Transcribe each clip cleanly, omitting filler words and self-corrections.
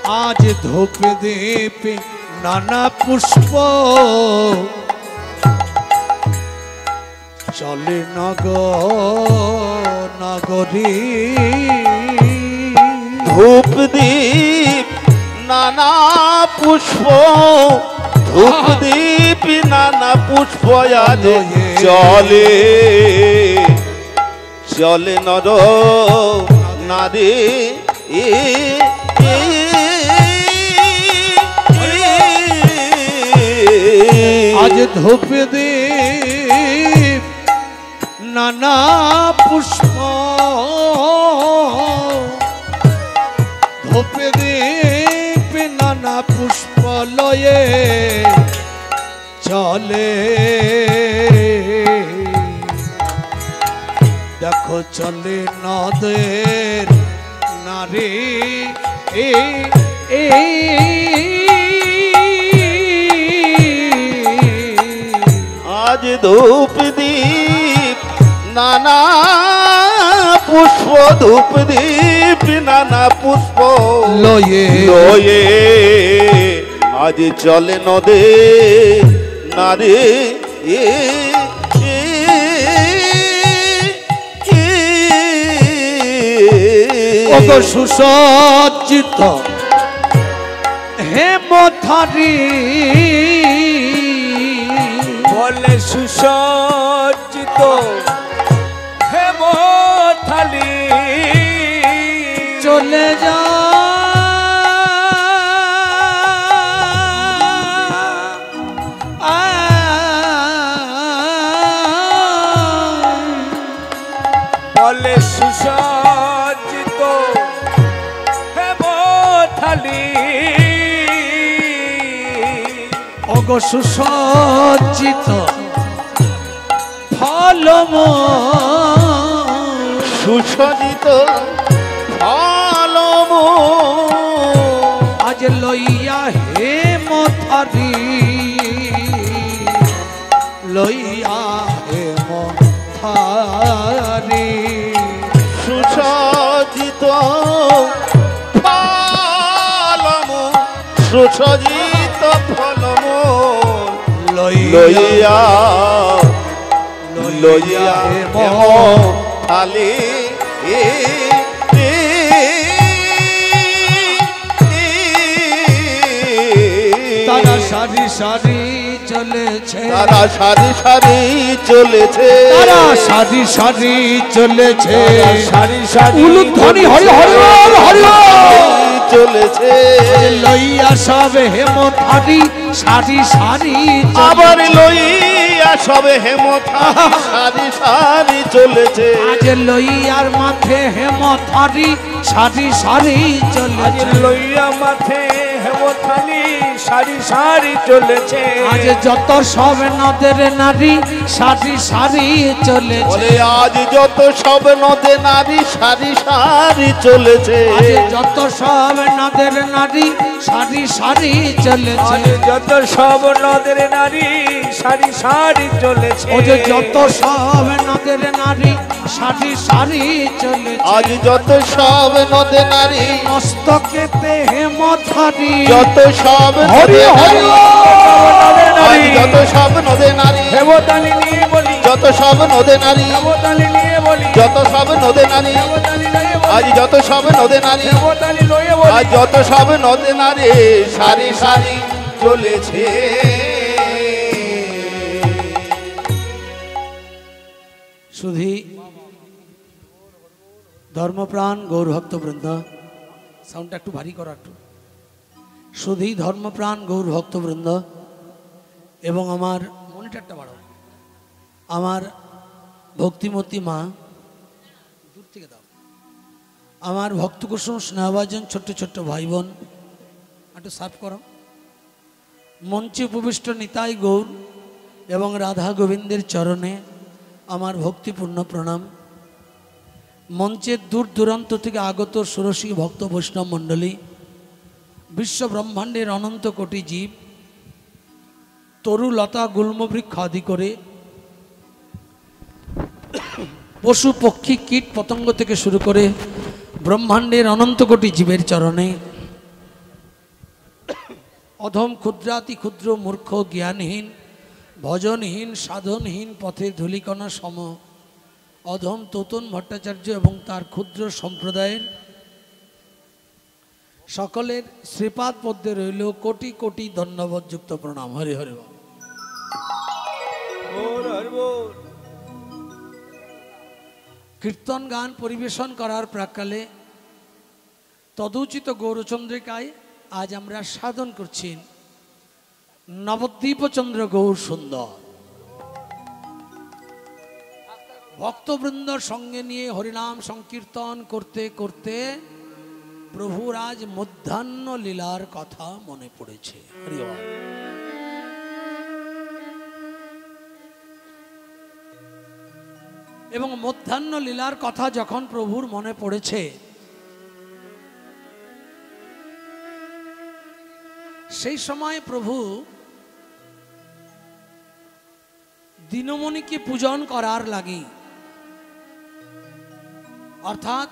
আজ ধূপ দীপ নানা পুষ্প চলে নগরী ধূপ দীপ নানা পুষ্প ধূপ দীপ নানা পুষ্প আজ চলে চলে নর নারী আজ ধূপ দীপ নানা পুষ্প ধূপ দীপ নানা পুষ্প লয়ে চলে দেখো চলে নদের নারী আজ ধূপ দীপ নানা পুষ্প ধূপ দীপ নানা পুষ্প লয়ে লয়ে আজ চলে নদে নারী ওগো সুসজ্জিত হেমথারি বলে সুসজ্জিত হেমথালি চলে যা বলে সুসজ্জিত হেমথালি ওগো সুসজ্জিত ফলম সুসজ্জিত ফলম আজ লইয়া হেমথারি লইয়া হেমথারি সুসজ্জিত ফলম সুসজ্জিত ফলম লইয়া লইয়া হেম থালি তারা সারি সারি চলেছে তারা সারি সারি চলেছে তারা সারি সারি চলেছে সারি সারি উলুধ্বনি হরি হরি বল, হরি বল। চলেছে লইয়া সব হেমথারি সারি সারি আবার লইয়া সবে হেমথারি সারি সারি চলেছে আজ লইয়ার মাঠে হেমথারি সারি সারি আজ চলেছে লইয়া মাথে হেমথালি সারি সারি চলেছে আজ যত সব নদের নারী সারি সারি চলেছে বলে আজ যত সব নদে নারী সারি সারি চলেছে আজ যত সব নদের নারী সারি সারি চলেছে আজ যত সব নদের নারী সারি সারি চলেছে ও যে যত সব নদের নারী সারি সারি চলেছে আজ যত সব নদে নারী মস্তকেতে হেমথারি যত সব হরি নদে হরি নারী আজ যত সব নদে নারী হেমতালি নিয়ে বলি যত সব নদে নারী হেমতালি নিয়ে বলি যত সব নদে নারী হেমতালি লয়ে আজ যত সব নদে নারী হেমতালি লয়ে বলি আজ যত সব নদে নারী সারি সারি চলেছে শুধু ধর্মপ্রাণ গৌরভক্তবৃন্দ সাউন্ডটা একটু ভারী করা একটু শুধু ধর্মপ্রাণ গৌরভক্তবৃন্দ এবং আমার মনিটরটা বাড়াও আমার ভক্তিমতী মা দূর থেকে দাও আমার ভক্তকুসুম স্নেহভাজন ছোট্ট ছোট্ট ভাই বোন একটু সাফ করো মঞ্চে উপবিষ্ট নিতাই গৌর এবং রাধা গোবিন্দের চরণে আমার ভক্তিপূর্ণ প্রণাম মঞ্চের দূর দূরান্ত থেকে আগত ষোড়শী ভক্ত বৈষ্ণব মণ্ডলী বিশ্ব ব্রহ্মাণ্ডের অনন্ত কোটি জীব তরু লতা গুল্মবৃক্ষ আদি করে পশু পক্ষী কীট পতঙ্গ থেকে শুরু করে ব্রহ্মাণ্ডের অনন্ত কোটি জীবের চরণে অধম ক্ষুদ্রাতি ক্ষুদ্র মূর্খ জ্ঞানহীন ভজনহীন সাধনহীন পথে ধূলিকণা সম অধম তোতন ভট্টাচার্য এবং তার ক্ষুদ্র সম্প্রদায়ের সকলের শ্রীপাদ পদ্মে রইল কোটি কোটি ধন্যবাদযুক্ত প্রণাম। হরি হরি বল। কীর্তন গান পরিবেশন করার প্রাক্কালে তদুচিত গৌরচন্দ্রিকায় আজ আমরা সাধন করছি নবদ্বীপচন্দ্র গৌর সুন্দর। ভক্তবৃন্দর সঙ্গে নিয়ে হরিনাম সংকীর্তন করতে করতে প্রভুর আজ মধ্যাহ্ন লীলার কথা মনে পড়েছে। হরি বল। এবং মধ্যাহ্ন লীলার কথা যখন প্রভুর মনে পড়েছে সেই সময় প্রভু দিনমণিকে পূজন করার লাগি অর্থাৎ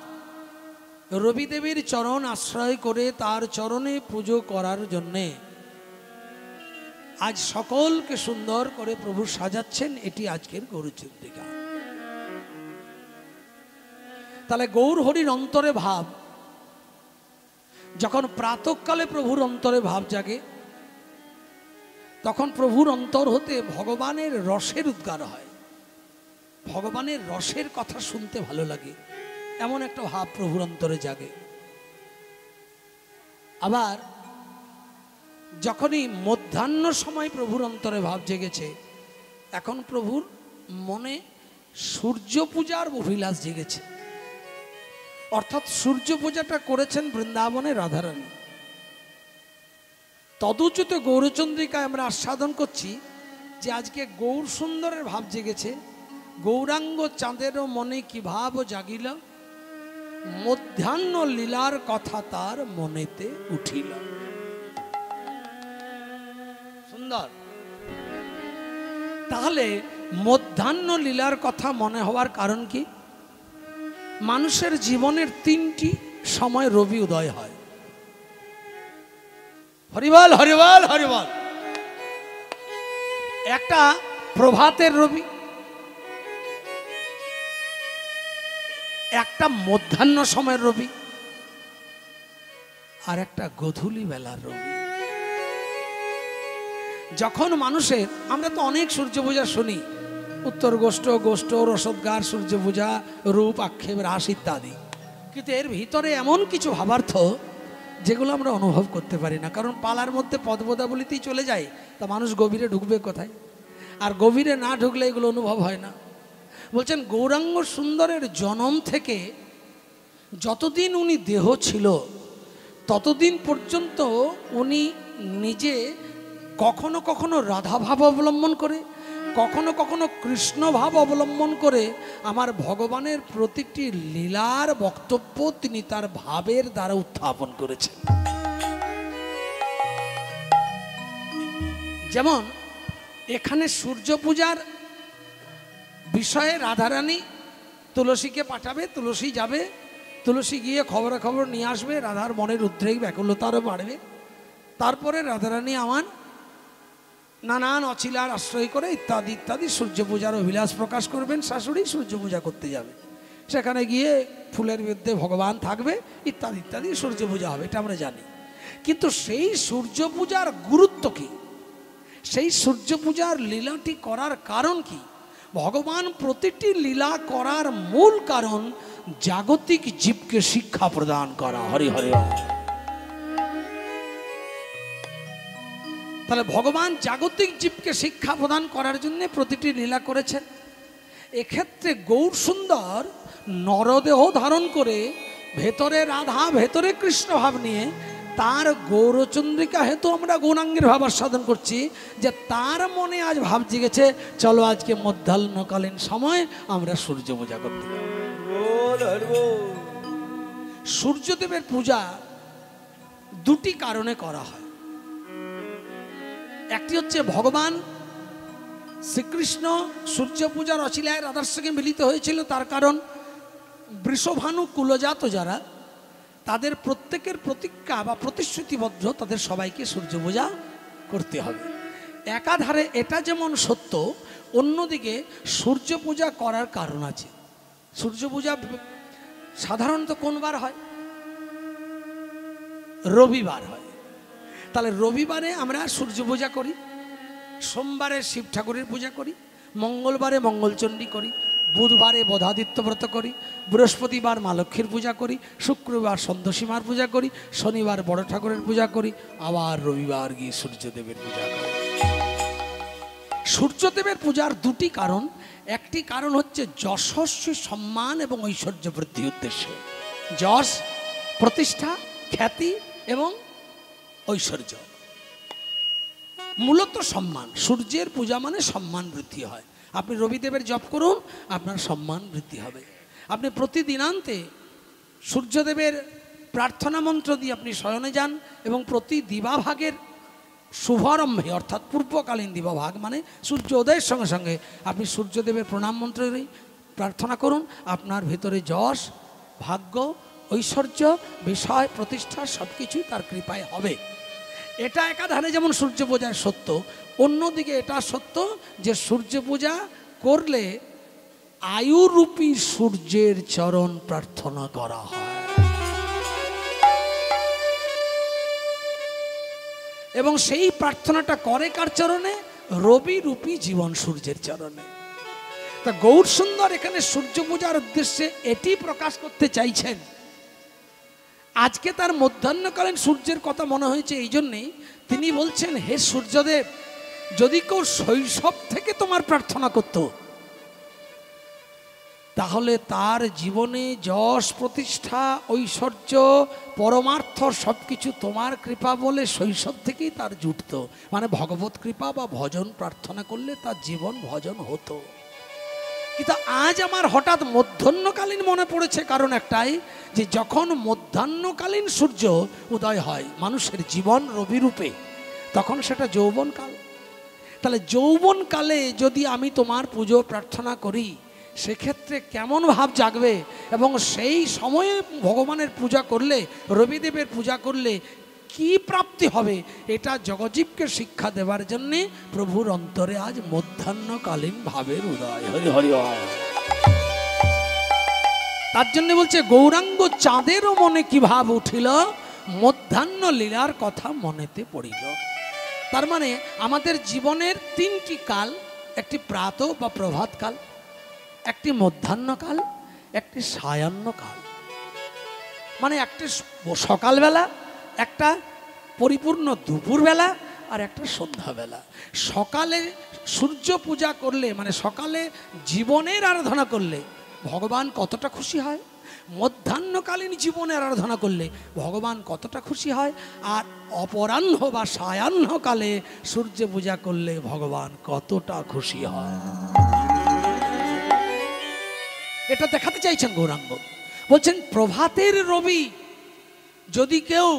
রবিদেবীর চরণ আশ্রয় করে তার চরণে পুজো করার জন্যে আজ সকলকে সুন্দর করে প্রভু সাজাচ্ছেন। এটি আজকের গৌরচন্দ্রিকা। তাহলে গৌর হরির অন্তরে ভাব, যখন প্রাতঃকালে প্রভুর অন্তরে ভাব জাগে তখন প্রভুর অন্তর হতে ভগবানের রসের উদ্গার হয়। ভগবানের রসের কথা শুনতে ভালো লাগে, এমন একটা ভাব প্রভুর অন্তরে জাগে। আবার যখনই মধ্যাহ্ন সময় প্রভুর অন্তরে ভাব জেগেছে, এখন প্রভুর মনে সূর্য পূজার অভিলাষ জেগেছে। অর্থাৎ সূর্য পূজাটা করেছেন বৃন্দাবনে রাধারানী। তদুচিত গৌরচন্দ্রিকায় আমরা আস্বাদন করছি যে আজকে গৌর সুন্দরের ভাব জেগেছে। গৌরাঙ্গ চাঁদেরও মনে কি ভাব জাগিল, মধ্যাহ্ন লীলার কথা তার মনেতে উঠিল। সুন্দর। তাহলে মধ্যাহ্ন লীলার কথা মনে হওয়ার কারণ কি? মানুষের জীবনের তিনটি সময় রবি উদয় হয়। হরিবল হরিবল হরিবল। একটা প্রভাতের রবি, একটা মধ্যাহ্ন সময়ের রবি, আর একটা গধূলি বেলার রবি। যখন মানুষের, আমরা তো অনেক সূর্য পূজা শুনি, উত্তর গোষ্ঠ গোষ্ঠ রসদগার সূর্য পূজা, রূপ আক্ষেপ রাস ইত্যাদি, কিন্তু এর ভিতরে এমন কিছু ভাবার্থ যেগুলো আমরা অনুভব করতে পারি না। কারণ পালার মধ্যে পদপদাবলিতেই চলে যায়, তা মানুষ গভীরে ঢুকবে কোথায়? আর গভীরে না ঢুকলে এগুলো অনুভব হয় না। বলছেন গৌরাঙ্গ সুন্দরের জন্ম থেকে যতদিন উনি দেহ ছিল ততদিন পর্যন্ত উনি নিজে কখনো কখনো রাধা ভাব অবলম্বন করে, কখনো কখনো কৃষ্ণ ভাব অবলম্বন করে আমার ভগবানের প্রতিটি লীলার বক্তব্য তিনি তার ভাবের দ্বারা উত্থাপন করেছেন। যেমন এখানে সূর্য পূজার বিষয়ে রাধারানী তুলসীকে পাঠাবে, তুলসী যাবে, তুলসী গিয়ে খবরাখবর নিয়ে আসবে, রাধার মনের উদ্রেক ব্যাকুলতারও বাড়বে। তারপরে রাধারানী আমার নানান অছিলার আশ্রয় করে ইত্যাদি ইত্যাদি সূর্য পূজার অভিলাষ প্রকাশ করবেন। শাশুড়ি সূর্য পূজা করতে যাবে, সেখানে গিয়ে ফুলের মধ্যে ভগবান থাকবে ইত্যাদি ইত্যাদি সূর্য পূজা হবে, এটা আমরা জানি। কিন্তু সেই সূর্য পূজার গুরুত্ব কি? সেই সূর্য পূজার লীলাটি করার কারণ কি? ভগবান প্রতিটি লীলা করার মূল কারণ জাগতিক জীবকে শিক্ষা প্রদান করা। হরি হরি। তাহলে ভগবান জাগতিক জীবকে শিক্ষা প্রদান করার জন্য প্রতিটি লীলা করেছেন। এক্ষেত্রে গৌর সুন্দর নরদেহ ধারণ করে ভেতরে রাধা ভেতরে কৃষ্ণ ভাব নিয়ে তার গৌরচন্দ্রিকা হেতু আমরা গৌরাঙ্গের ভাব আস্বাদন করছি, যে তার মনে আজ ভাব জেগেছে চলো আজকে মধ্যাহ্নকালীন সময় আমরা সূর্য পূজা করতে যাব। সূর্যদেবের পূজা দুটি কারণে করা হয়। একটি হচ্ছে ভগবান শ্রীকৃষ্ণ সূর্য পূজার অছিলায় রাধার সঙ্গে মিলিত হয়েছিল, তার কারণ বৃষভানু কুলজাত যারা তাদের প্রত্যেকের প্রতিজ্ঞা বা প্রতিশ্রুতিবদ্ধ তাদের সবাইকে সূর্য পূজা করতে হবে। একাধারে এটা যেমন সত্য, অন্যদিকে সূর্য পূজা করার কারণ আছে। সূর্য পূজা সাধারণত কোন বার হয়? রবিবার হয়। তাহলে রবিবারে আমরা সূর্য পূজা করি, সোমবারে শিব ঠাকুরের পূজা করি, মঙ্গলবারে মঙ্গলচণ্ডী করি, বুধবারে বোধাদিত্য ব্রত করি, বৃহস্পতিবার মা লক্ষ্মীর পূজা করি, শুক্রবার সন্তোষীমার পূজা করি, শনিবার বড় ঠাকুরের পূজা করি, আবার রবিবার গিয়ে সূর্যদেবের পূজা করি। সূর্যদেবের পূজার দুটি কারণ। একটি কারণ হচ্ছে যশস্বী সম্মান এবং ঐশ্বর্য বৃদ্ধি উদ্দেশ্যে। যশ, প্রতিষ্ঠা, খ্যাতি এবং ঐশ্বর্য, মূলত সম্মান। সূর্যের পূজা মানে সম্মান বৃদ্ধি হয়। আপনি রবিদেবের জপ করুন, আপনার সম্মান বৃদ্ধি হবে। আপনি প্রতিদিনান্তে সূর্যদেবের প্রার্থনা মন্ত্র দিয়ে আপনি শয়নে যান এবং প্রতি দিবাভাগের শুভারম্ভে অর্থাৎ পূর্বকালীন দিবাভাগ মানে সূর্য উদয়ের সঙ্গে সঙ্গে আপনি সূর্যদেবের প্রণাম মন্ত্রেরই প্রার্থনা করুন। আপনার ভেতরে যশ, ভাগ্য, ঐশ্বর্য, বিষয়, প্রতিষ্ঠা সব কিছুই তার কৃপায় হবে। এটা একাধারে যেমন সূর্য পূজার সত্য, অন্যদিকে এটা সত্য যে সূর্য পূজা করলে আয়ুরূপী সূর্যের চরণ প্রার্থনা করা হয় এবং সেই প্রার্থনাটা করে কার চরণে? রবি রূপী জীবন সূর্যের চরণে। তা গৌর সুন্দর এখানে সূর্য পূজার উদ্দেশ্যে এটি প্রকাশ করতে চাইছেন। আজকে তার মধ্যাহ্নকালীন সূর্যের কথা মনে হয়েছে এই জন্যেই তিনি বলছেন, হে সূর্যদেব, যদি কেউ শৈশব থেকে তোমার প্রার্থনা করত তাহলে তার জীবনে যশ, প্রতিষ্ঠা, ঐশ্বর্য, পরমার্থ সবকিছু তোমার কৃপা বলে শৈশব থেকেই তার জুটত। মানে ভগবত কৃপা বা ভজন প্রার্থনা করলে তার জীবন ভজন হতো। কিন্তু আজ আমার হঠাৎ মধ্যাহ্নকালীন মনে পড়েছে, কারণ একটাই যে যখন মধ্যাহ্নকালীন সূর্য উদয় হয় মানুষের জীবন রবিরূপে, তখন সেটা যৌবনকাল। তাহলে যৌবনকালে যদি আমি তোমার পুজো প্রার্থনা করি সেক্ষেত্রে কেমন ভাব জাগবে এবং সেই সময়ে ভগবানের পূজা করলে, রবিদেবের পূজা করলে কি প্রাপ্তি হবে, এটা জগজীবকে শিক্ষা দেওয়ার জন্যে প্রভুর অন্তরে আজ মধ্যাহ্নকালীন ভাবের উদয়। হরি হরি। তার জন্য বলছে, গৌরাঙ্গ চাঁদেরও মনে কি ভাব উঠিল, মধ্যাহ্ন লীলার কথা মনেতে পড়িল। তার মানে আমাদের জীবনের তিনটি কাল, একটি প্রাত বা প্রভাত কাল, একটি মধ্যাহ্নকাল, একটি সায়াহ্নকাল। মানে একটি সকালবেলা, একটা পরিপূর্ণ দুপুরবেলা, আর একটা সন্ধ্যাবেলা। সকালে সূর্য পূজা করলে মানে সকালে জীবনের আরাধনা করলে ভগবান কতটা খুশি হয়, মধ্যাহ্নকালীন জীবনের আরাধনা করলে ভগবান কতটা খুশি হয়, আর অপরাহ্ন বা সায়াহ্নকালে সূর্য পূজা করলে ভগবান কতটা খুশি হয়। এটা দেখাতে চাইছেন গৌরাঙ্গ। বলছেন প্রভাতের রবি, যদি কেউ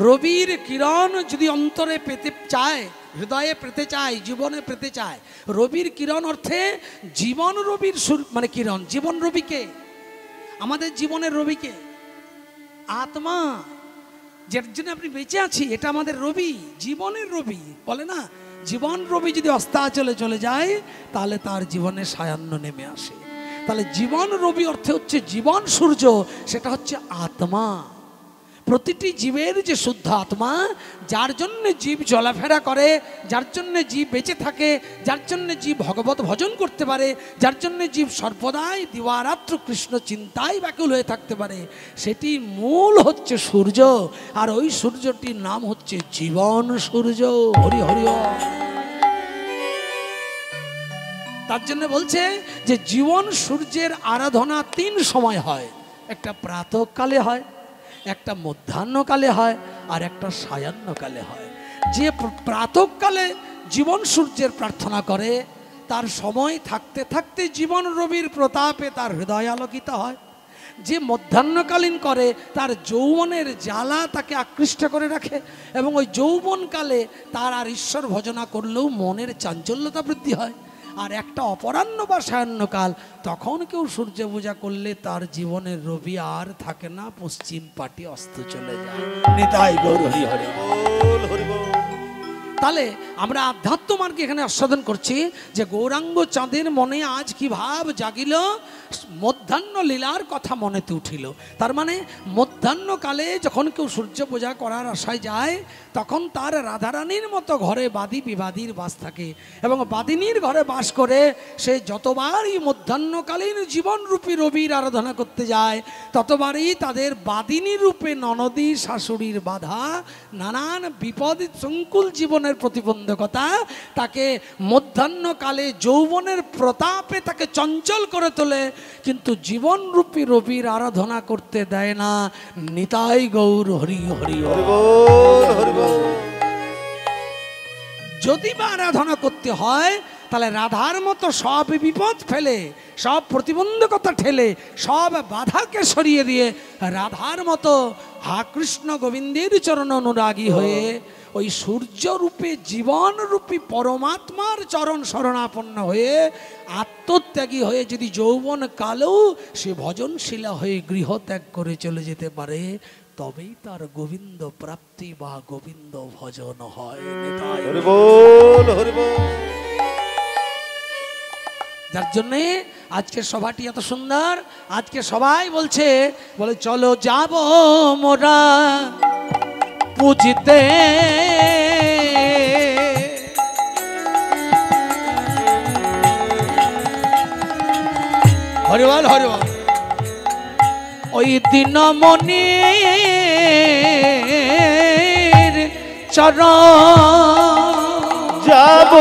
রবির কিরণ যদি অন্তরে পেতে চায়, হৃদয়ে পেতে চায়, জীবনে পেতে চায়, রবির কিরণ অর্থে জীবন রবির মানে কিরণ। জীবন রবিকে, আমাদের জীবনের রবিকে, আত্মা, যার জন্য আপনি বেঁচে আছি, এটা আমাদের রবি, জীবনের রবি। বলে না, জীবন রবি যদি অস্তাচলে চলে যায় তাহলে তার জীবনে সায়াহ্ন নেমে আসে। তাহলে জীবন রবি অর্থে হচ্ছে জীবন সূর্য, সেটা হচ্ছে আত্মা। প্রতিটি জীবের যে শুদ্ধ আত্মা, যার জন্য জীব চলাফেরা করে, যার জন্য জীব বেঁচে থাকে, যার জন্য জীব ভগবত ভজন করতে পারে, যার জন্য জীব সর্বদাই দিবারাত্র কৃষ্ণ চিন্তায় ব্যাকুল হয়ে থাকতে পারে, সেটি মূল হচ্ছে সূর্য। আর ওই সূর্যটির নাম হচ্ছে জীবন সূর্য। হরি হরি। তার জন্য বলছে যে জীবন সূর্যের আরাধনা তিন সময় হয়। একটা প্রাতঃকালে হয়, একটা মধ্যাহ্নকালে হয়, আর একটা সায়াহ্নকালে হয়। যে প্রাতঃকালে জীবন সূর্যের প্রার্থনা করে তার সময় থাকতে থাকতে জীবন রবির প্রতাপে তার হৃদয় আলোকিত হয়। যে মধ্যাহ্নকালীন করে তার যৌবনের জ্বালা তাকে আকৃষ্ট করে রাখে এবং ওই যৌবনকালে তার আর ঈশ্বর ভজনা করলেও মনের চাঞ্চল্যতা বৃদ্ধি হয়। আর একটা অপরাহ্ন বা সায়াহ্নকাল, তখন কেউ সূর্য পূজা করলে তার জীবনের রবি আর থাকে না, পশ্চিম পাটি অস্ত চলে যায়। নিতাই গৌর হরি হরি। তাহলে আমরা আধ্যাত্ম মার্গে এখানে আস্বাদন করছি যে গৌরাঙ্গ চাঁদের মনে আজ কি ভাব জাগিল, মধ্যাহ্ন লীলার কথা মনেতে উঠিল। তার মানে মধ্যাহ্নকালে যখন কেউ সূর্য পূজা করার আশায় যায়, তখন তার রাধারানীর মতো ঘরে বাদী বিবাদীর বাস থাকে, এবং বাদিনীর ঘরে বাস করে সে যতবারই মধ্যাহ্নকালীন জীবনরূপী রবির আরাধনা করতে যায়, ততবারই তাদের বাদিনী রূপে ননদী শাশুড়ির বাধা, নানান বিপদ সংকুল জীবনের প্রতিবন্ধকতা তাকে মধ্যাহ্নকালে যৌবনের প্রতাপে তাকে চঞ্চল করে তোলে, কিন্তু জীবনরূপী রবির আরাধনা করতে দেয় না। নিতাই গৌর হরি হরি হরি। যদি বা আরাধনা করতে হয়, তাহলে রাধার মতো সব বিপদ ফেলে, সব প্রতিবন্ধকতা ঠেলে, সব বাধাকে সরিয়ে দিয়ে রাধার মতো হা কৃষ্ণ গোবিন্দের চরণ অনুরাগী হয়ে ওই সূর্যরূপে জীবনরূপী পরমাত্মার চরণ শরণাপন্ন হয়ে আত্মত্যাগী হয়ে যদি যৌবন কালেও সে ভজনশীলা হয়ে গৃহত্যাগ করে চলে যেতে পারে, তবেই তার গোবিন্দ প্রাপ্তি বা গোবিন্দ ভজন হয়। যার জন্যে আজকে সভাটি এত সুন্দর। আজকে সবাই বলছে, বলে চলো যাব মোরা পুজিতে, হরিবল হরিবল। ওই দিনমণির চরণ যাব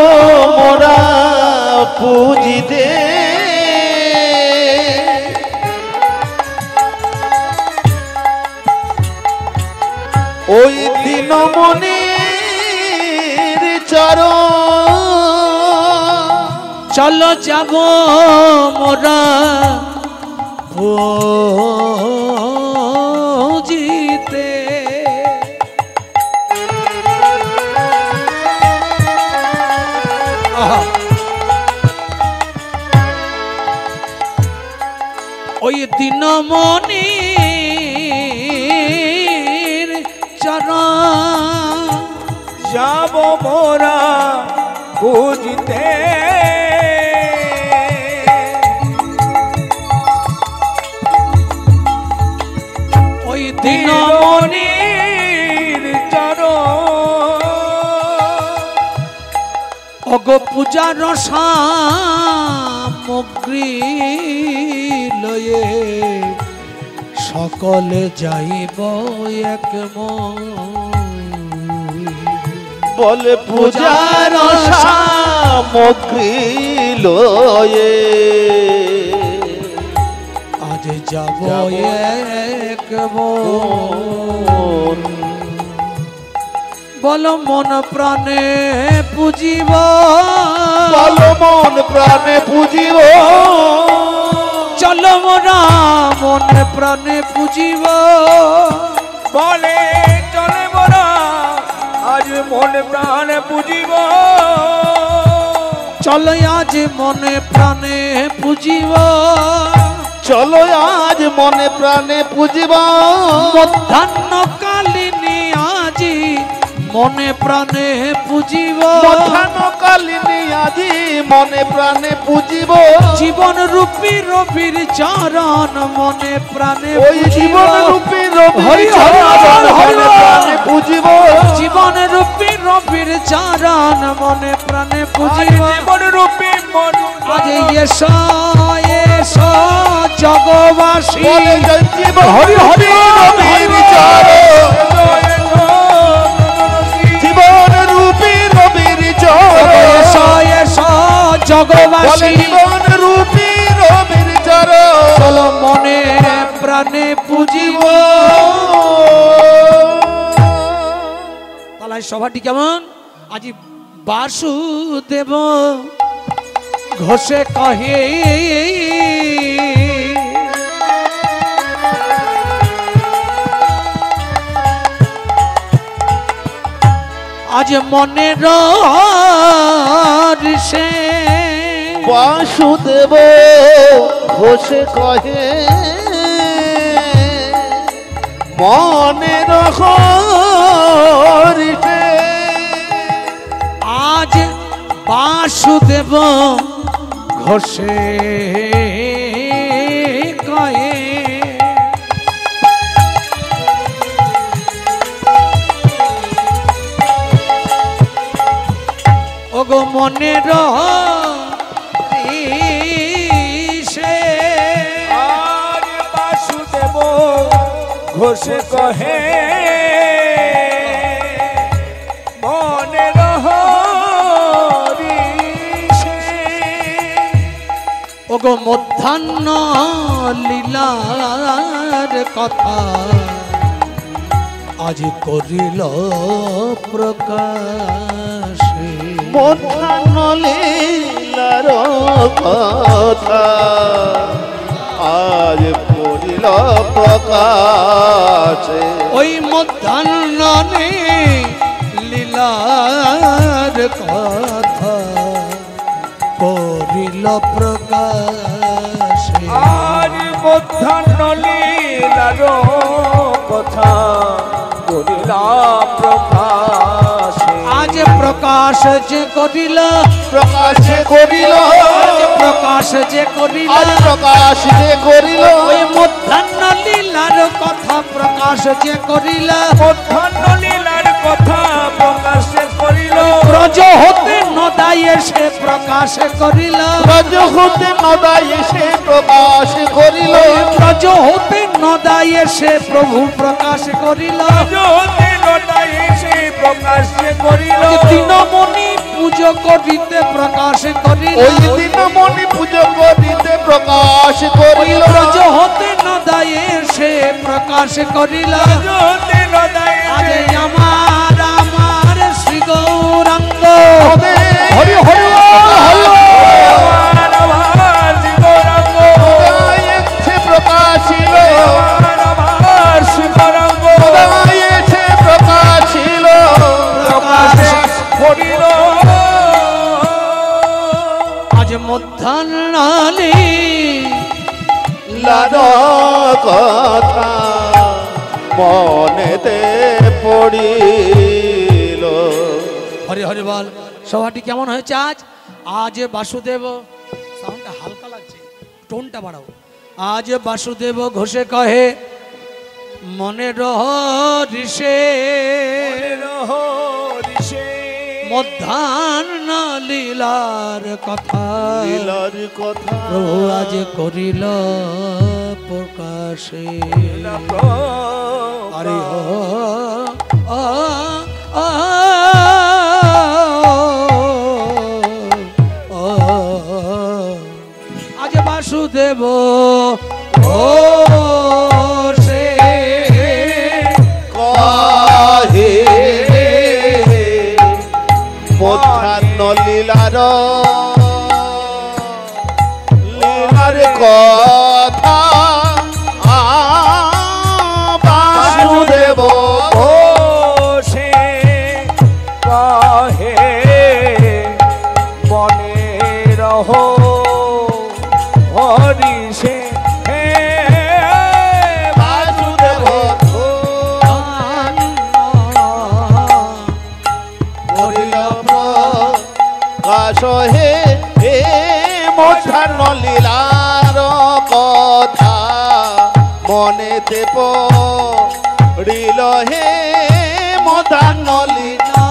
মোরা পুজিতে, ওই দিনমণির চরণ। চলো যাব মোরা পুজিতে, ওই দিনমণির চরণ যাব মোরা বুঝতে, ওই দিনমণির চরণ। অগো পূজার সামগ্রী লয়ে সকলে যাইব এক মন, বলে পূজার সামগ্রী লয়ে আজ যাব এক মন। বলো মন প্রাণে পুজিব, বলো মন প্রাণে পুজিব, চলো মোরা মনে প্রাণে পুজিব। বলে চলে মোরা আজ মন প্রাণে পুজিব, চলো আজ মনে প্রাণে পুজিব, চলো আজ মনে প্রাণে পুজিব। মধ্যাহ্নকালিনী আজি মনে প্রাণে পুজিব, মধ্যাহ্নকালিনী আজি মনে প্রাণে পুজিব। জীবন রূপী রবির চরণ মনে প্রাণে ওই জীবন রূপী রবির চরণ মনে প্রাণে পুজিব, জীবন রূপী রবির চরণ মনে প্রাণে পুজিব। জীবন রূপী মন আজ এসো এসো জগবাসী, হরি হরি রবির চরণ, জীবন রূপী রবির চরণ। এসো এসো জগবাসী, জীবন রূপী রবির চরণ, চলো মনে প্রাণে পুজিব। তাহলে সভাটি কেমন? আজি বাসুদেব ঘোষে কহে, আজ মনের সে বাসুদেব ঘোষে কহে মনের হরিষে আজ বাসুদেব ঘোষে কয়ে ওগো মনের হরিষে আর বাসুদেব ঘোষে কহে মনের হরিষে ওগো মধ্যাহ্ন লীলার কথা আজ করিল প্রকাশে মধ্যাহ্ন লীলার কথা আজ করিল প্রকাশে ওই মধ্যাহ্ন লীলার কথা করিল প্রকাশে আর মধ্যাহ্ন লীলার কথা করিলাম প্রকাশে আজ প্রকাশ যে করিল প্রকাশে করিল আজ প্রকাশ যে করিল আজ প্রকাশ যে করিল ওই মধ্যাহ্ন লীলার কথা প্রকাশ যে করিল মধ্যাহ্ন লীলার কথা প্রকাশ করিল ব্রজ হতে নদায় সে প্রকাশ করিল ব্রজ হতে নদায় সে প্রকাশ করিল ব্রজ হতে নদায় সে প্রভু প্রকাশ করিল জ্যোতি লটাই সে প্রকাশ করিল দিনমণি পুজো করিতে প্রকাশ করিল ওই দিনমণি পুজো করিতে প্রকাশ ওই করিল ব্রজ হতে নদায় সে প্রকাশ করিল জ্যোতি লটাই আজ আমার আমার শ্রী গৌরাঙ্গ হরি হরি সে প্রকাশিল সে প্রকাশিল আজ মধ্যাহ্ন লাদ কথা মনেতে পড়িল হরি হরি বল সভাটি কেমন হয়েছে আজ আজ বাসুদেব সাউন্ডটা হালকা লাগছে টোনটা বাড়াও আজ বাসুদেব ঘোষে কহে মনের হরিষে মধ্যাহ্ন লীলার কথা লীলার কথা প্রভু আজ করিল প্রকাশে আরে আজ বাসুদেব ও সে কহে মধ্যাহ্ন লীলার লীলার কথা বাসুদেব সে কহে মনে রহো হরি সে বাসুদেব করিল প্রকাশ হে হে মধ্যাহ্ন লীলার কথা মনেতে পড়িল হে মধ্যাহ্ন লীলা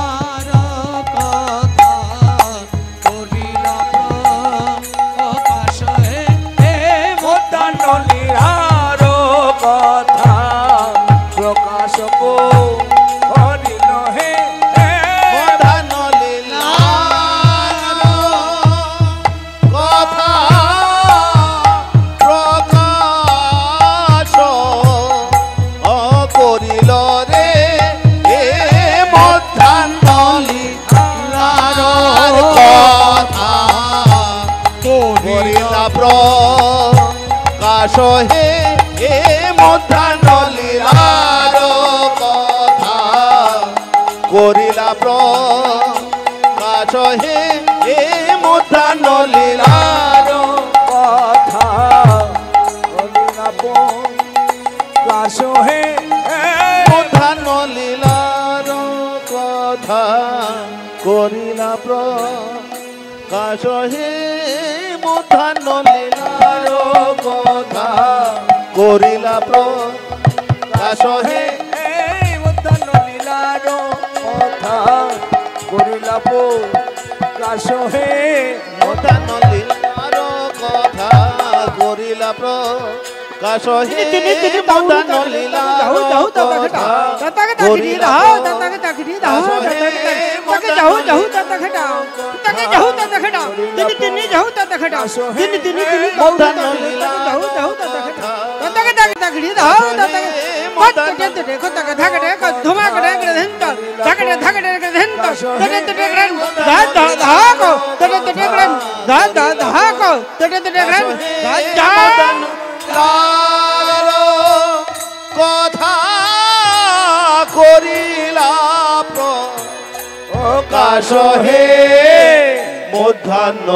মধ্যাহ্ন লীলার কথা প্রকাশ করিল হে মধ্যাহ্ন লীলার কথা প্রকাশ করিল রে হে মধ্যাহ্ন লীলার কথা করিল প্রকাশ হে হে মধ্যাহ্ন লীলার কথা করিলা প্রকাশ হে হে মধ্যাহ্ন লীলার কথা করিলা প্রকাশ হে মধ্যাহ্ন লীলার কথা করিলা প্রকাশ হে মধ্যাহ্ন লীলার কথা করিলা প্রকাশ হে মধ্যাহ্ন লীলার কথা করিলা প্রকাশ হে মধ্যাহ্ন লীলার কথা করিলা প্রকাশ হে মধ্যাহ্ন লীলার কথা করিলা কথা করিলা প্রকাশ হে মধ্যাহ্ন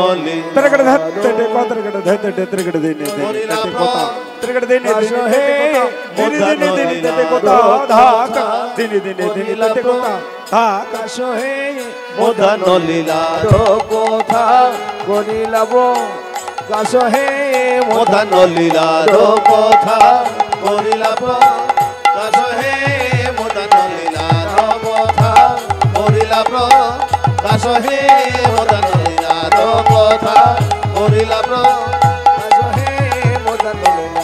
মধ্যাহ্ন লীলার কথা করিলা প্রকাশ হে মধ্যাহ্ন লীলার কথা করিলা প্রকাশ হে মধ্যাহ্ন লীলার কথা করিলা প্রকাশ হে মধ্যাহ্ন লীলার কথা করিলা প্রকাশ হে মধ্যাহ্ন লীলার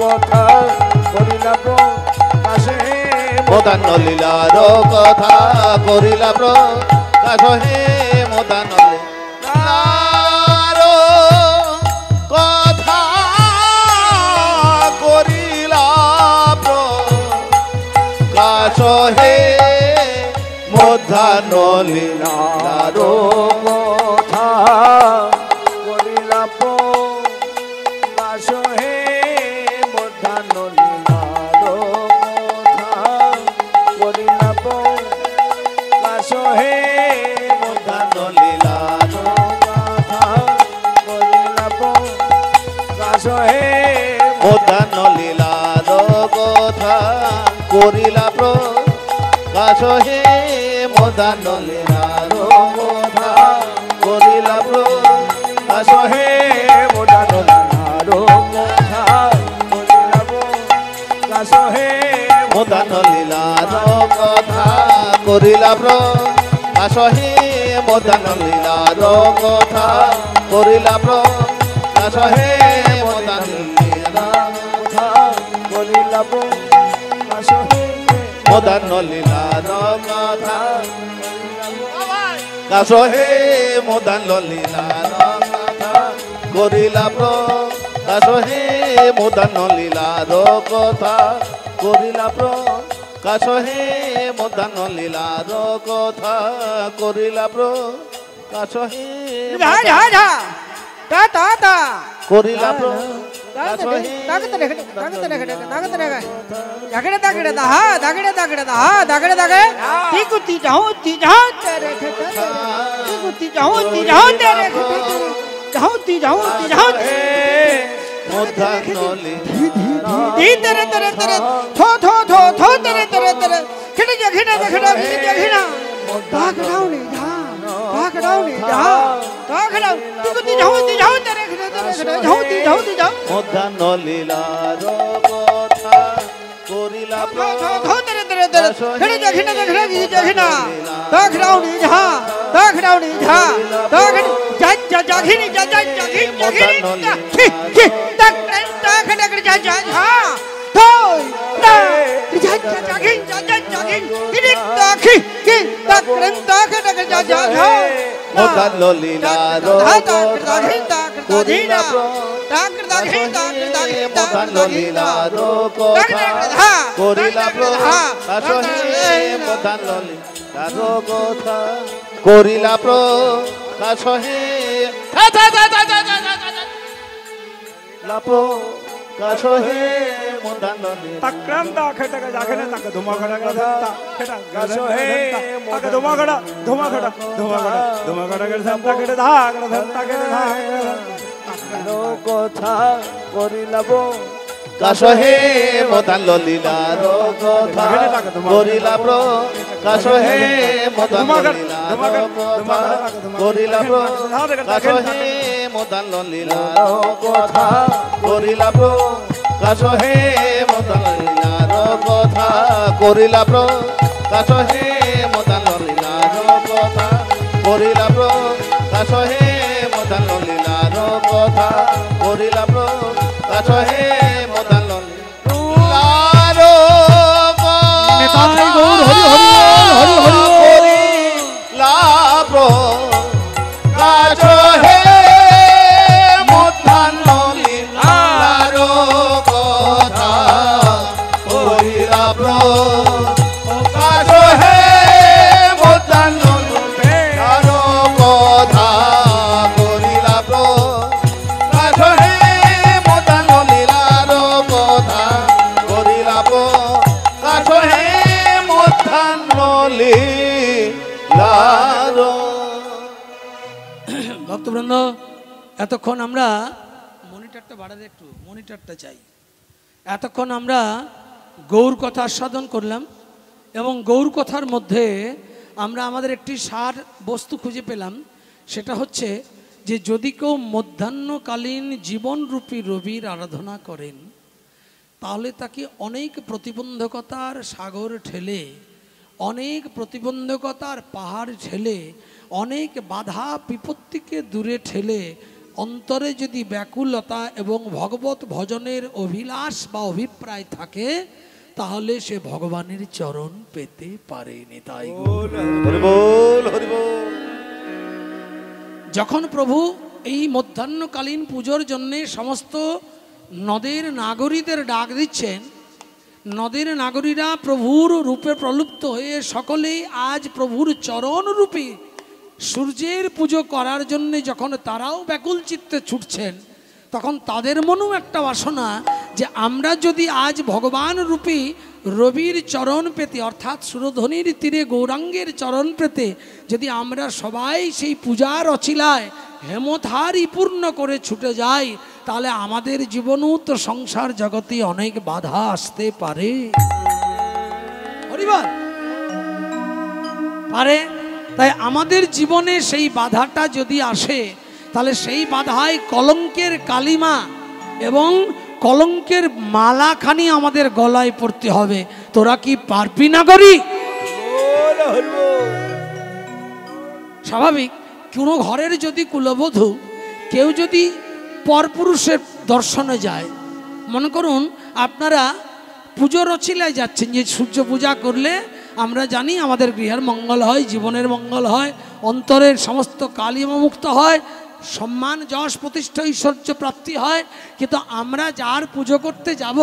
কথা করিলা প্রকাশ হে মধ্যাহ্ন লীলার কথা করিলা প্রকাশ হে মধ্যাহ্ন লীলার কথা করিলা প্রকাশ হে মধ্যাহ্ন লীলার কথা করিলা প্রকাশ হে মধ্যাহ্ন লীলার কথা করিলা প্রকাশ হে মধ্যাহ্ন লীলার কথা করিলা প্রকাশ হে মধ্যাহ্ন লীলার কথা করিলা প্রকাশ হে মধ্যাহ্ন লীলার কথা করিলা প্রকাশ হে মধ্যাহ্ন লীলার কথা করিলা প্রকাশ হে মধ্যাহ্ন লীলার কথা করিলা প্রকাশ হে মধ্যাহ্ন লীলার কথা করিলা প্রকাশ হে মধ্যাহ্ন লীলার কথা করিলা প্রকাশ হে মধ্যাহ্ন লীলার কথা কাশ হে মধ্যাহ্ন লীলার কথা করিলা প্রকাশ হে মধ্যাহ্ন লীলার কথা করিলা প্রকাশ হে মধ্যাহ্ন লীলার কথা করিলা প্রকাশ হে করিলা প্রকাশ হে মধ্যাহ্ন মধ্যাহ্ন লীলার কথা করিলা মধ্যাহ্ন লীলার কথা করিলা মধ্যাহ্ন লীলার কথা করিলা প্রকাশ হে মধ্যাহ্ন লীলার কথা করিলা প্রকাশ হে কাছো হে মদন লীলা তাক্রান্তা খেটাকা জাখেনে তাকে ধুমাখড়া গধন্তা খেটা গাছো হে তাকে ধুমাখড়া ধুমাখড়া ধুমাখড়া ধুমাখড়া গধন্তা খেটে ধা গধন্তা খেটে ধা কথা করিলাব কাছো হে মদন লীলার কথা করিলা প্র কাছো হে মদন লীলার কথা করিলা প্র কাছো হে মদন লীলার কথা করিলা প্র কাছো হে মদন লীলার কথা করিলা প্র কাছো হে মদন লীলার কথা করিলা প্র কাছো হে মদন লীলার কথা করিলা প্র কাছো হে মদন লীলার নিতাই গৌর হরি হরি হরি হরি লাভ কাছো হে মদন লীলার কথা করিলা প্র কাছো হে মদন লীলার কথা করিলা প্র কাছো হে মদন লীলার কথা করিলা প্র কাছো হে মদন লীলার। ভক্তবৃন্দ, এতক্ষণ আমরা মনিটরটা বাড়াতে একটু মনিটরটা চাই। এতক্ষণ আমরা গৌর কথা আস্বাদন করলাম এবং গৌর কথার মধ্যে আমরা আমাদের একটি সার বস্তু খুঁজে পেলাম। সেটা হচ্ছে যে যদি কেউ মধ্যাহ্নকালীন জীবনরূপী রবির আরাধনা করেন তাহলে তাকে অনেক প্রতিবন্ধকতার সাগর ঠেলে, অনেক প্রতিবন্ধকতার পাহাড় ঠেলে, অনেক বাধা বিপত্তিকে দূরে ঠেলে অন্তরে যদি ব্যাকুলতা এবং ভগবত ভজনের অভিলাষ বা অভিপ্রায় থাকে তাহলে সে ভগবানের চরণ পেতে পারে। নিতাই গৌর। হরি বল হরি বল। যখন প্রভু এই মধ্যাহ্নকালীন পুজোর জন্যে সমস্ত নদের নাগরীদের ডাক দিচ্ছেন, নদের নাগরীরা প্রভুর রূপে প্রলুপ্ত হয়ে সকলেই আজ প্রভুর চরণ রূপে সূর্যের পুজো করার জন্য যখন তারাও ব্যাকুল চিত্তে ছুটছেন, তখন তাদের মনেও একটা বাসনা যে আমরা যদি আজ ভগবান রূপী রবির চরণ পেতে অর্থাৎ সুরধ্বনির তীরে গৌরাঙ্গের চরণ পেতে যদি আমরা সবাই সেই পূজার অছিলায় হেমধারী পূর্ণ করে ছুটে যাই তাহলে আমাদের জীবনেও তো সংসার জগতে অনেক বাধা আসতে পারে। হরিবল পারে। তাই আমাদের জীবনে সেই বাধাটা যদি আসে তাহলে সেই বাধায় কলঙ্কের কালিমা এবং কলঙ্কের মালাখানি আমাদের গলায় পড়তে হবে। তোরা কি পারবি না করি? স্বাভাবিক কোনো ঘরের যদি কুলবধূ কেউ যদি পরপুরুষের দর্শনে যায়, মনে করুন আপনারা পুজোর অছিলায় যাচ্ছেন যে সূর্য পূজা করলে আমরা জানি আমাদের গৃহের মঙ্গল হয়, জীবনের মঙ্গল হয়, অন্তরের সমস্ত কালিমা মুক্ত হয়, সম্মান যশ প্রতিষ্ঠা ঐশ্বর্য প্রাপ্তি হয়। কিন্তু আমরা যার পুজো করতে যাব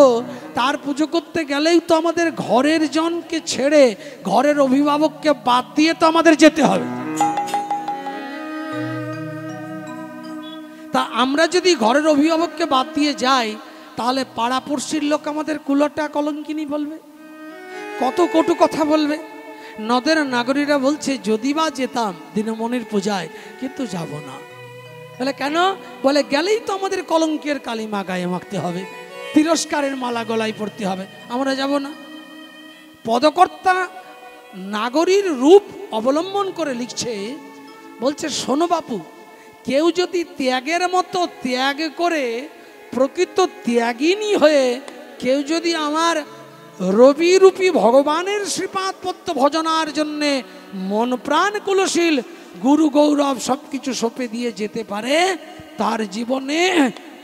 তার পুজো করতে গেলেই তো আমাদের ঘরের জনকে ছেড়ে ঘরের অভিভাবককে বাদ দিয়ে তো আমাদের যেতে হবে। তা আমরা যদি ঘরের অভিভাবককে বাদ দিয়ে যাই তাহলে পাড়াপড়শির লোক আমাদের কুলটা কলঙ্কিনী বলবে, কত কটু কথা বলবে। নদের নাগরীরা বলছে যদি বা যেতাম দিনমণির পূজায়, কিন্তু যাব না। বলে কেন? বলে গেলেই তো আমাদের কলঙ্কের কালিমা গায়ে মাখতে হবে, তিরস্কারের মালা গলায় পড়তে হবে, আমরা যাব না। পদকর্তা নাগরীর রূপ অবলম্বন করে লিখছে, বলছে শোনো বাপু, কেউ যদি ত্যাগের মতো ত্যাগ করে প্রকৃত ত্যাগিনী হয়ে কেউ যদি আমার রবিরূপী ভগবানের শ্রীপাদ পদ্ম ভজনার জন্যে মন প্রাণ কুলশীল গুরু গৌরব সব কিছু সঁপে দিয়ে যেতে পারে, তার জীবনে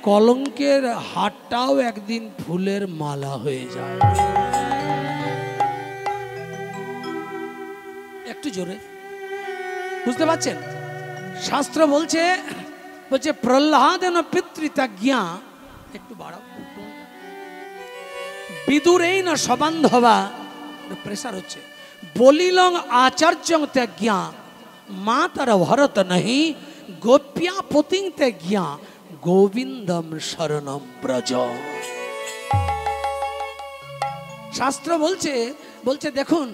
কলঙ্কের হাটটাও একদিন ফুলের মালা হয়ে যায়। একটু জোরে বুঝতে পারছেন? শাস্ত্র বলছে প্রহ্লাদেন পিতৃতাজ্ঞা, একটু বাড়াও, বিদুরেই না সবান্ধবা, প্রেসার হচ্ছে, বলিলং আচার্য ত্যাজ্ঞা মা তার ভরত নহি গোপ্যা পতিং ত্যাজ্ঞা গোবিন্দম শরণম ব্রজ। শাস্ত্র বলছে বলছে দেখুন,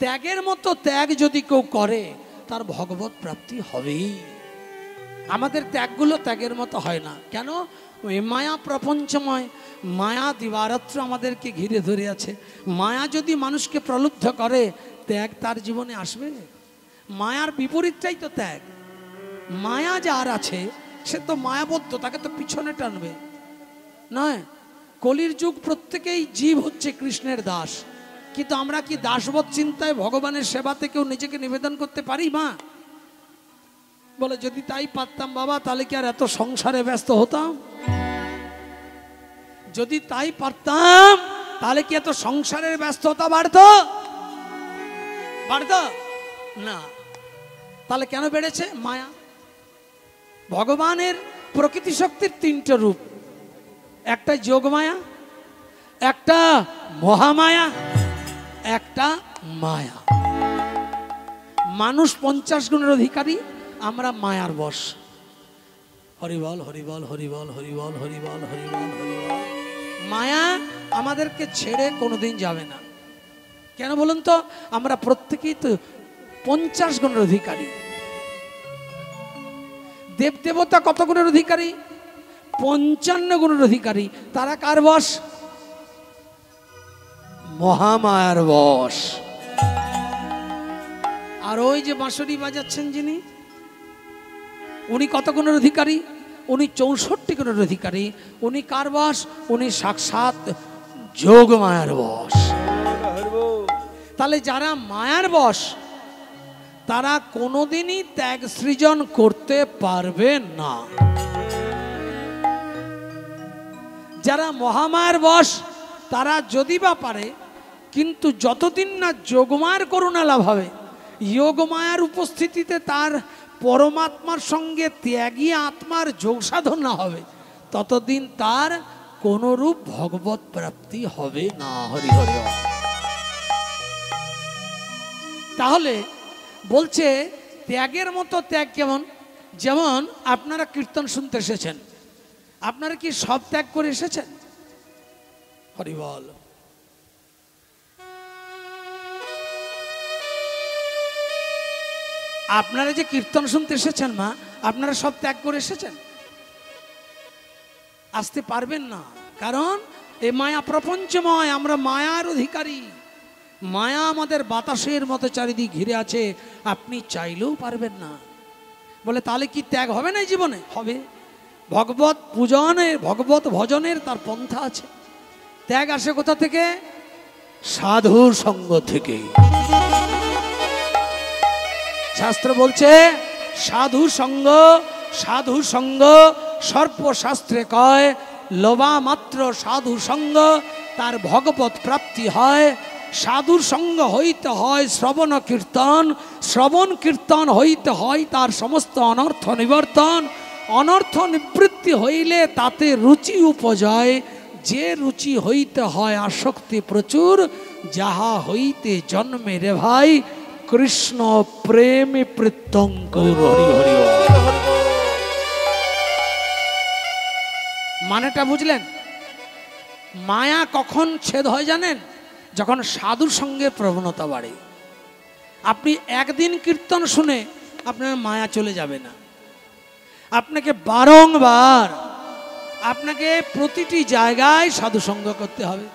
ত্যাগের মতো ত্যাগ যদি কেউ করে তার ভগবত প্রাপ্তি হবেই। আমাদের ত্যাগগুলো ত্যাগের মতো হয় না। কেন? ওই মায়া প্রপঞ্চময়, মায়া দিবারাত্র আমাদেরকে ঘিরে ধরে আছে। মায়া যদি মানুষকে প্রলুব্ধ করে, ত্যাগ তার জীবনে আসবে? মায়ার বিপরীতটাই তো ত্যাগ। মায়া যার আছে সে তো মায়াবদ্ধ, তাকে তো পিছনে টানবে নয়। কলির যুগ, প্রত্যেকেই জীব হচ্ছে কৃষ্ণের দাস, কিন্তু আমরা কি দাসবোধ চিন্তায় ভগবানের সেবাতে কেউ নিজেকে নিবেদন করতে পারি? মা বলে যদি তাই পারতাম বাবা, তাহলে কি আর এত সংসারে ব্যস্ত হতাম? যদি তাই পারতাম তাহলে কি এত সংসারের ব্যস্ততা বাড়তো? না। তাহলে কেন বেড়েছে? মায়া। ভগবানের প্রকৃতি শক্তির তিনটে রূপ, একটা যোগমায়া, একটা মহামায়া, একটা মায়া। মানুষ 50 গুণের অধিকারী, আমরা মায়ার বশ। হরিবল হরিবল হরিবল হরিবল হরিবল হরিবল হরিবল। মায়া আমাদেরকে ছেড়ে কোনোদিন যাবে না। কেন বলুন তো? আমরা প্রত্যেকেই তো 50 গুণের অধিকারী। দেবদেবতা কত গুণের অধিকারী? 55 গুণের অধিকারী। তারা কার বশ? মহামায়ার বশ। আর ওই যে বাঁশরি বাজাচ্ছেন যিনি, উনি কত গুণের অধিকারী? উনি 64 গুণের অধিকারী। উনি কার বশ? উনি সাক্ষাৎ যোগমায়ার বশ। তাহলে যারা মায়ার বশ তারা কোনোদিনই ত্যাগ সৃজন করতে পারবে না। যারা মহামায়ার বশ তারা যদি বা পারে, কিন্তু যতদিন না যোগমায়ার করুণা লাভ হবে, যোগমায়ার উপস্থিতিতে তার পরমাত্মার সঙ্গে ত্যাগী আত্মার যোগ সাধন না হবে, ততদিন তার কোনরূপ ভগবত প্রাপ্তি হবে না। হরি হরি। তাহলে বলছে ত্যাগের মতো ত্যাগ কেমন? যেমন আপনারা কীর্তন শুনতে এসেছেন, আপনারা কি সব ত্যাগ করে এসেছেন? হরি বল। আপনারা যে কীর্তন শুনতে এসেছেন মা, আপনারা সব ত্যাগ করে এসেছেন? আসতে পারবেন না, কারণ এ মায়া প্রপঞ্চময়, আমরা মায়ার অধিকারী। মায়া আমাদের বাতাসের মতো চারিদিক ঘিরে আছে, আপনি চাইলেও পারবেন না। বলে তাহলে কি ত্যাগ হবে না জীবনে? হবে। ভগবত পূজনের, ভগবত ভজনের তার পন্থা আছে। ত্যাগ আসে কোথা থেকে? সাধুর সঙ্গ থেকে। শাস্ত্র বলছে সাধু সঙ্গ, সাধু সঙ্গ সর্বশাস্ত্রে কয়, লোবা মাত্র সাধু সঙ্গ তার ভগবত প্রাপ্তি হয়। সাধুর সঙ্গ হইতে হয় শ্রবণ কীর্তন, শ্রবণ কীর্তন হইতে হয় তার সমস্ত অনর্থ নিবর্তন, অনর্থ নিবৃত্তি হইলে তাতে রুচি উপজয়, যে রুচি হইতে হয় আসক্তি প্রচুর, যাহা হইতে জন্মে রে ভাই কৃষ্ণ প্রেমে প্রত্যঙ্কুর। হরি হরি। মানেটা বুঝলেন? মায়া কখন ছেদ হয় জানেন? যখন সাধুর সঙ্গে প্রবণতা বাড়ে। আপনি একদিন কীর্তন শুনে আপনার মায়া চলে যাবে না। আপনাকে বারংবার, আপনাকে প্রতিটি জায়গায় সাধু সঙ্গ করতে হবে,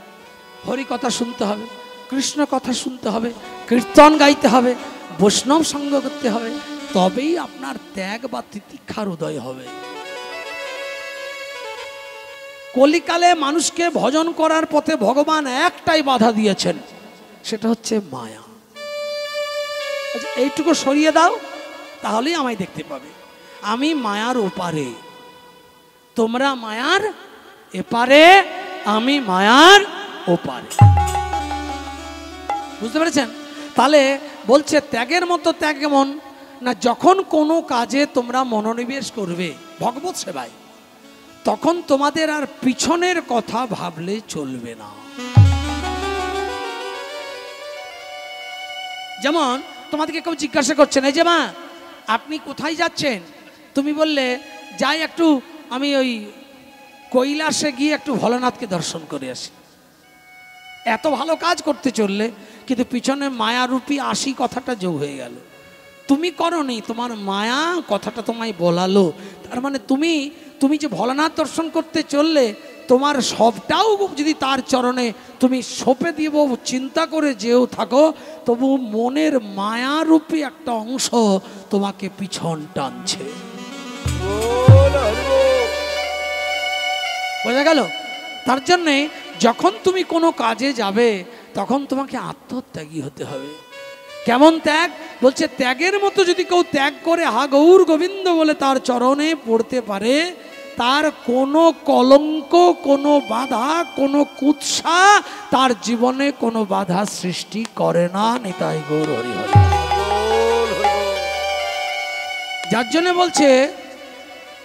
হরি কথা শুনতে হবে, কৃষ্ণ কথা শুনতে হবে, কীর্তন গাইতে হবে, বৈষ্ণব সঙ্গ করতে হবে, তবেই আপনার ত্যাগ বা তিতিক্ষার উদয় হবে। কলিকালে মানুষকে ভজন করার পথে ভগবান একটাই বাধা দিয়েছেন, সেটা হচ্ছে মায়া। এইটুকু সরিয়ে দাও, তাহলেই আমায় দেখতে পাবে। আমি মায়ার ওপারে, তোমরা মায়ার এপারে, আমি মায়ার ওপারে। বুঝতে পেরেছেন? তাহলে বলছে ত্যাগের মতো ত্যাগ কেমন না, যখন কোনো কাজে তোমরা মনোনিবেশ করবে ভগবত সেবায়, তখন তোমাদের আর পিছনের কথা ভাবলে চলবে না। যেমন তোমাদেরকে কেউ জিজ্ঞাসা করছেন, এই যে মা আপনি কোথায় যাচ্ছেন? তুমি বললে যাই একটু, আমি ওই কৈলাসে গিয়ে একটু ভোলানাথকে দর্শন করে আসি। এত ভালো কাজ করতে চললে, কিন্তু পিছনে মায়ারূপী আসি কথাটা যোগ হয়ে গেল। তুমি করনি, তোমার মায়া কথাটা তোমায় বলালো। তার মানে তুমি যে ভোলানাথ দর্শন করতে চললে, তোমার সবটাও যদি তার চরণে তুমি সঁপে দিব চিন্তা করে যেও থাকো, তবু মনের মায়ারূপী একটা অংশ তোমাকে পিছন টানছে। বোঝা গেল? তার জন্যে যখন তুমি কোনো কাজে যাবে, তখন তোমাকে আত্মত্যাগী হতে হবে। কেমন ত্যাগ? বলছে ত্যাগের মতো যদি কেউ ত্যাগ করে হা গৌর গোবিন্দ বলে তার চরণে পড়তে পারে, তার কোনো কলঙ্ক, কোনো বাধা, কোনো কুৎসা তার জীবনে কোনো বাধা সৃষ্টি করে না। নিতাই গৌর হরি হরি। যার জন্য বলছে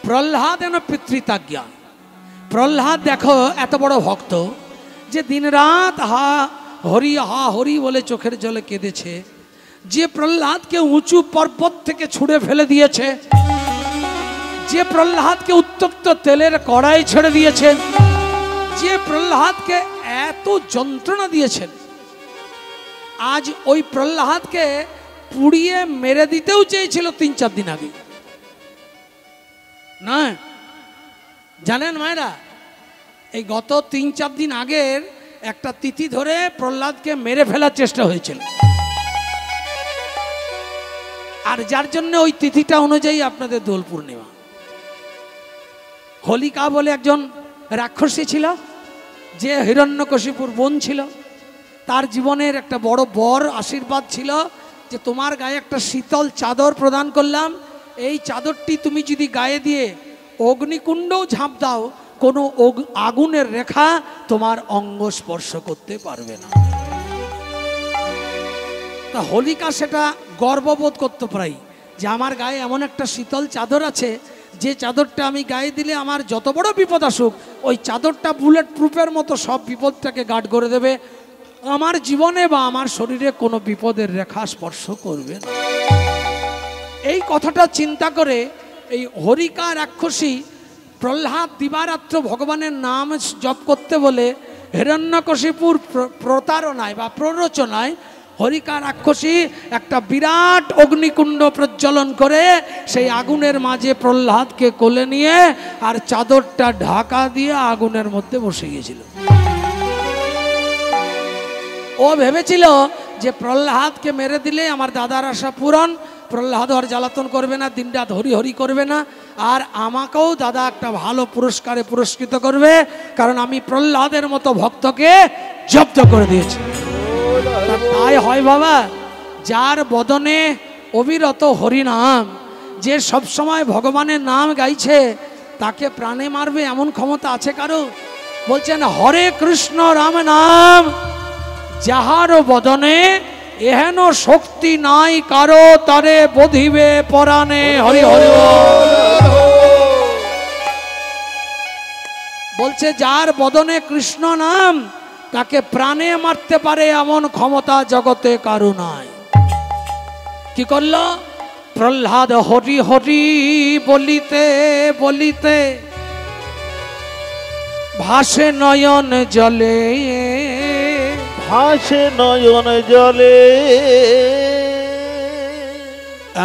প্রহ্লাদ এন পিতৃতাজ্ঞা। প্রহ্লাদ দেখো এত বড় ভক্ত যে দিনরাত হা হরি বলে চোখের জলে কেঁদেছে। যে প্রহ্লাদকে উঁচু পর্বত থেকে ছুঁড়ে ফেলে দিয়েছে, যে প্রহ্লাদকে উত্তপ্ত তেলের কড়াই ছেড়ে দিয়েছেন, যে প্রহ্লাদকে এত যন্ত্রণা দিয়েছেন, আজ ওই প্রহ্লাদকে পুড়িয়ে মেরে দিতেও চেয়েছিল 3-4 দিন আগে। না জানেন মায়েরা, এই গত 3-4 দিন আগের একটা তিথি ধরে প্রহ্লাদকে মেরে ফেলার চেষ্টা হয়েছিল। আর যার জন্য ওই তিথিটা অনুযায়ী আপনাদের দোল পূর্ণিমা। হোলিকা বলে একজন রাক্ষসী ছিল, যে হিরণ্যকশিপুর বোন ছিল। তার জীবনের একটা বড় বর আশীর্বাদ ছিল যে তোমার গায়ে একটা শীতল চাদর প্রদান করলাম, এই চাদরটি তুমি যদি গায়ে দিয়ে অগ্নিকুণ্ডও ঝাঁপ দাও, কোনো আগুনের রেখা তোমার অঙ্গ স্পর্শ করতে পারবে না। তা হোলিকা সেটা গর্ববোধ করতে পারি যে আমার গায়ে এমন একটা শীতল চাদর আছে, যে চাদরটা আমি গায়ে দিলে আমার যত বড় বিপদ আসুক, ওই চাদরটা বুলেট প্রুফের মতো সব বিপদটাকে গার্ড করে দেবে, আমার জীবনে বা আমার শরীরে কোনো বিপদের রেখা স্পর্শ করবে না। এই কথাটা চিন্তা করে এই হরিকা রাক্ষসী প্রহ্লাদ দিবারাত্র ভগবানের নাম জপ করতে বলে হিরণ্যকশিপুর প্রতারণায় বা প্ররোচনায় হরিকা রাক্ষসী একটা বিরাট অগ্নিকুণ্ড প্রজ্বলন করে সেই আগুনের মাঝে প্রহ্লাদকে কোলে নিয়ে আর চাদরটা ঢাকা দিয়ে আগুনের মধ্যে বসে গিয়েছিল। ও ভেবেছিল যে প্রহ্লাদকে মেরে দিলে আমার দাদার আশা পূরণ, প্রহ্লাদ আর জ্বালাতন করবে না, দিনরাত হরি হরি করবে না, আর আমাকেও দাদা একটা ভালো পুরস্কারে পুরস্কৃত করবে, কারণ আমি প্রহ্লাদের মতো ভক্তকে জব্দ করে দিয়েছি। তাই হয় বাবা, যার বদনে অবিরত হরিনাম, যে সবসময় ভগবানের নাম গাইছে, তাকে প্রাণে মারবে এমন ক্ষমতা আছে কারো? বলছেন হরে কৃষ্ণ রাম নাম যাহার বদনে এহেন শক্তি নাই কারো, তারে বধিবে পরাণে। হরি হরি। বলছে যার বদনে কৃষ্ণ নাম, তাকে প্রাণে মারতে পারে এমন ক্ষমতা জগতে কারো নাই। কি করল প্রহ্লাদ? হরি হরি বলিতে বলিতে ভাসে নয়ন জলে, ভাসে নয়ন জলে।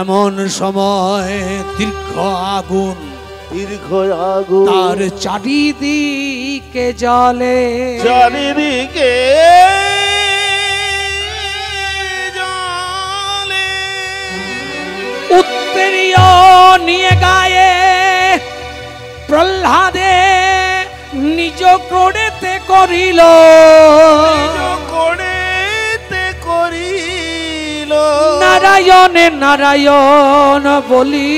এমন সময় দীর্ঘ আগুন তার চারিদিকে জলে, চারিদিকে উত্তরীয় নিয়ে গায়ে প্রহ্লাদে নিজ ক্রোড়েতে করিল, নারায়ণে নারায়ণ বলি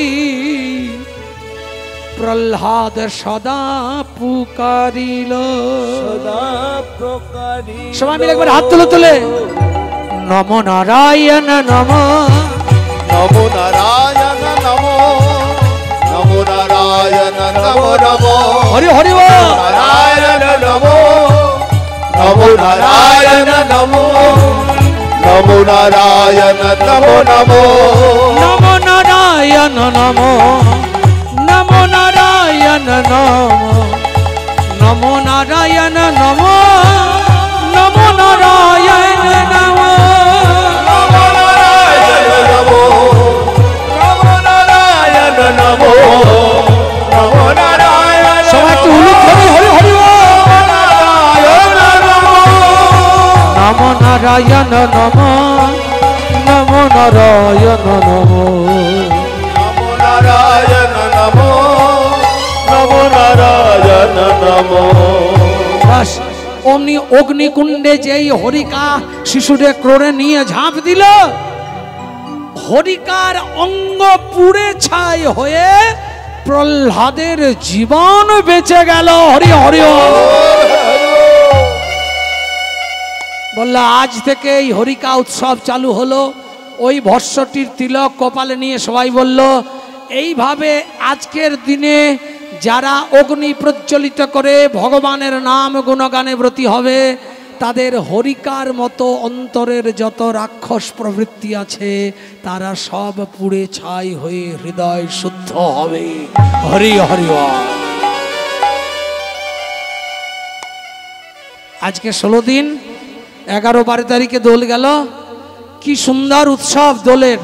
প্রহ্লাদ সদা পুকারিল। সবাই মিলে একবার হাত তুলে তুলে নমো নারায়ণ নম, নমো নারায়ণ নম, নমো নারায়ণ নম নম, হরি হরি নারায়ণ নম, নমো নারায়ণ নম, নমো নারায়ণ নম নম, নমো নারায়ণ নম, নমো নারায়ণ নম, নমো নারায়ণ নম, নমো নারায়ণ নমো সবাই একটু হলুদ হরি হরি হরি নমো নারায়ণ নমো নমো নারায়ণ নমো বাস অমনি অগ্নিকুণ্ডে যেই হরিকা শিশুরে ক্রোড়ে নিয়ে ঝাঁপ দিল, হরিকার অঙ্গ পুড়ে ছাই হয়ে প্রহ্লাদের জীবন বেঁচে গেল। হরি হরি বললো আজ থেকে এই হরিকা উৎসব চালু হলো। ওই ভস্মটির তিলক কপালে নিয়ে সবাই বলল এইভাবে আজকের দিনে যারা অগ্নি প্রজ্বলিত করে ভগবানের নাম গুণগানে ব্রতী হবে তাদের হরিকার মতো অন্তরের যত রাক্ষস প্রবৃত্তি আছে তারা সব পুড়ে ছাই হয়ে হৃদয় শুদ্ধ হবে। হরি হরি আজকে 16 দিন 11-12 তারিখে দোল গেল, কি সুন্দর উৎসব দোলের।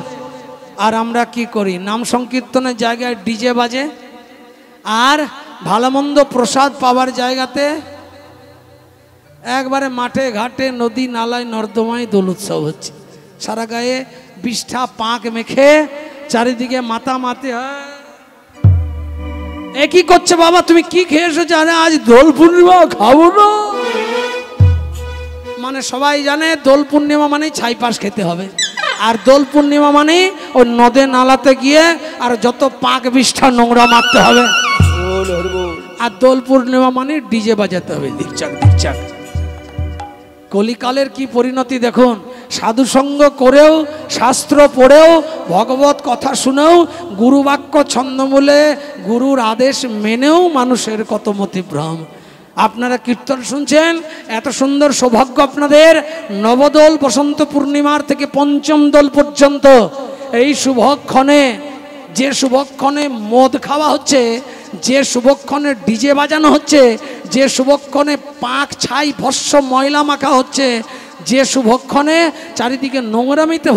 আর আমরা কি করি, নাম সংকীর্তনের জায়গায় ডিজে বাজে, আর ভালো মন্দ প্রসাদ পাওয়ার জায়গাতে একবারে মাঠে ঘাটে নদী নালায় নর্দমায় দোল উৎসব হচ্ছে। সারা গায়ে বিষ্ঠা পাক মেখে চারিদিকে মাথা মাতে এ কি করছে বাবা, তুমি কি খেয়েছো? জানে আজ দোল পূর্ণিমা, খাবো না। মানে সবাই জানে দোল পূর্ণিমা মানে ছাই পাশ খেতে হবে, আর দোল পূর্ণিমা মানে ওই নদে নালাতে গিয়ে আর যত পাক বিষ্ঠা নোংরা মারতে হবে। আর দোল পূর্ণিমা মানে ডিজে বাজাতে হবে, দিকচাক দিকচাক। কলিকালের কি পরিণতি দেখুন, সাধু সঙ্গ করেও শাস্ত্র পড়েও ভগবত কথা শুনেও গুরুবাক্য ছন্দমূলে গুরুর আদেশ মেনেও মানুষের কত মতিভ্রম। আপনারা কীর্তন শুনছেন, এত সুন্দর সৌভাগ্য আপনাদের। নবদোল বসন্ত পূর্ণিমার থেকে পঞ্চম দোল পর্যন্ত এই শুভক্ষণে, যে শুভক্ষণে মদ খাওয়া হচ্ছে, যে শুভক্ষণে ডিজে বাজানো হচ্ছে, যে শুভক্ষণে পাক ছাই ভস্ম ময়লা মাখা হচ্ছে, যে শুভক্ষণে চারিদিকে নোংরামিতে